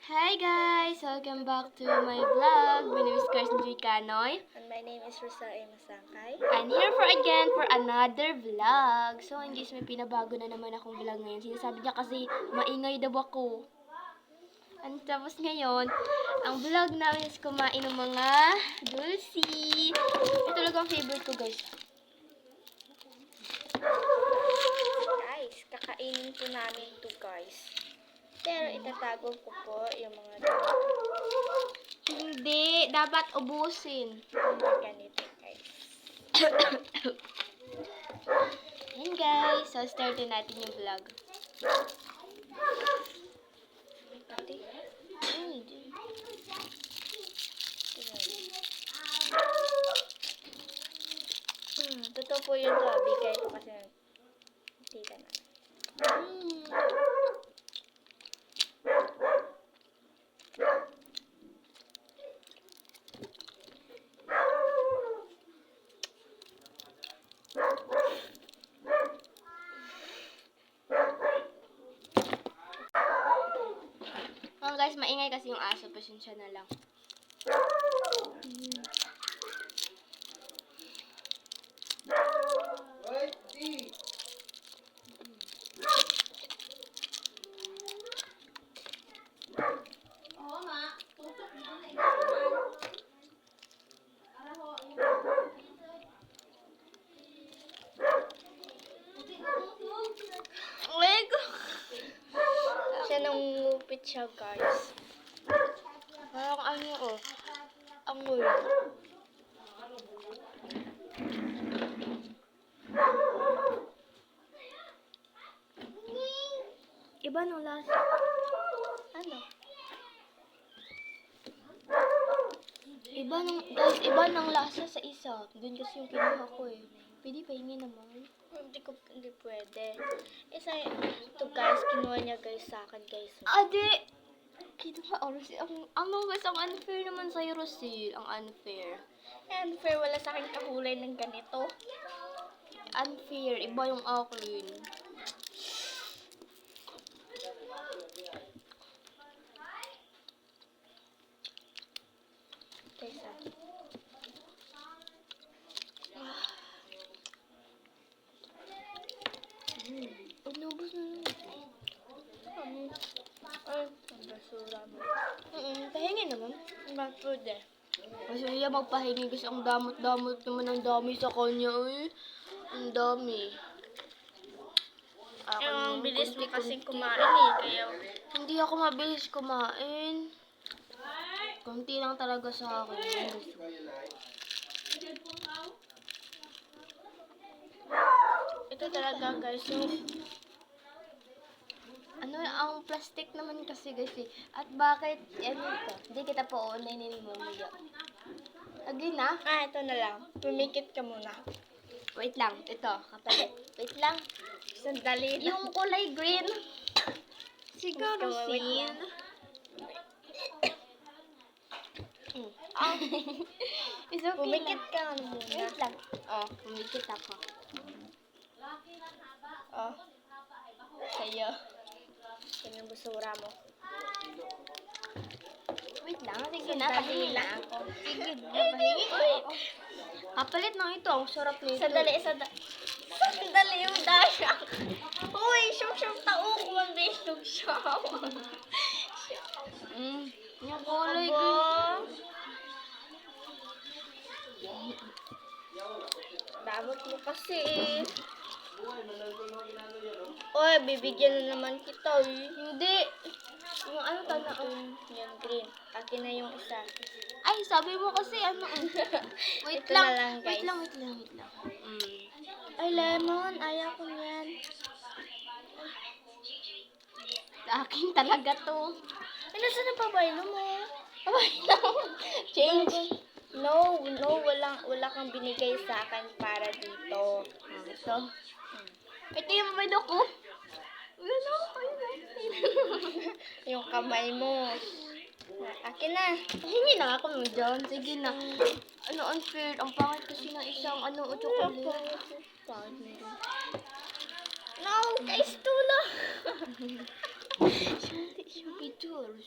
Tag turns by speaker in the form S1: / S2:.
S1: Hi guys! Welcome back to my vlog. My name is Carson J. Canoy.
S2: And my name is Rosa A. Masangkay.
S1: I'm here for another vlog. So, guys, may pinabago na naman akong vlog ngayon. Sinasabi niya kasi maingay daw ako. And tapos ngayon, ang vlog namin is kumain ng mga dulce. Ito talaga ang favorite ko, guys.
S2: Guys, kakainin po namin to guys. Pero itatago ko po yung mga gamit.
S1: Hindi, dapat ubusin.
S2: Ganito guys.
S1: Yan guys, so startin natin yung vlog.
S2: Pati. Totoo po yun to. Bigay ko kasi ng tita na.
S1: Guys, maingay kasi yung aso. Pasensya na lang.
S2: Siya nangungupit siya guys.
S1: Parang ano oh. Amoy. Iba ng lasa.
S2: Ano?
S1: Iba ng lasa sa isa. Doon kasi yung kinuha ko eh. Pwede pahingi naman.
S2: Hindi pwede. Isa ito guys, kinuha niya guys sa akin guys.
S1: Ade! Kinuha o Rosil. Ang guys, ang unfair naman sa'yo, Rosil. Ang unfair.
S2: Unfair, wala sa akin kahulay ng ganito.
S1: Unfair. Iba yung akin.
S2: Guys,
S1: Inubos na lang.
S2: ay, ang basura mo.
S1: Pahingi naman.
S2: Not food eh.
S1: Kasi siya magpahingi kasi ang damot-damot naman ang dami sa kanya eh. Ang dami.
S2: Ang bilis mo kasing kumain eh, kaya
S1: Hindi ako mabilis kumain. Konti lang talaga sa akin.
S2: ito talaga guys, so
S1: Ano, ang plastic naman kasi guys eh. At bakit, ano ito? Hindi kita po online mamaya. Again na?
S2: ito na lang. Pumikit ka muna.
S1: Wait lang, ito, kapalit. Wait lang.
S2: Sandali lang.
S1: Yung kulay green. Siguro
S2: Wait
S1: sin.
S2: lang.
S1: It's okay
S2: Pumikit
S1: lang.
S2: ka muna.
S1: Wait lang. Oh, pumikit ako.
S2: Oh. Sa'yo. Yan yung basura mo.
S1: Wait lang, sige na,
S2: Sandali
S1: pahingi na
S2: lang.
S1: ako. Sige na, pahingi na ako. Kapalit na ito, ang sarap nito.
S2: Sandali yung dasha. Uy, syok-syok tao ko ang bisog siya.
S1: Yung kulay green.
S2: Damot mo kasi eh. Uy, bibigyan na naman kita eh.
S1: Hindi. Yung ano tanda ko.
S2: Yan, green. Akin na yung isa.
S1: Ay, sabi mo kasi ano. Wait
S2: Ito
S1: lang.
S2: na lang, guys.
S1: Wait lang.
S2: Ay, lemon. Ayaw ko yan.
S1: Sa akin talaga to.
S2: Ay, nasaan ang pabaylo mo?
S1: Pabaylo. Change.
S2: No, wala kang binigay sa akin para dito.
S1: Ito. Ito yung pabaylo ko. Wala ko.
S2: Yung kamay mo. Akin na.
S1: Hingi na ako mo dyan. Sige na. Ano unfair? Ang pangit kasi ng isang chocolate.
S2: No, guys, tula.
S1: Siya, video.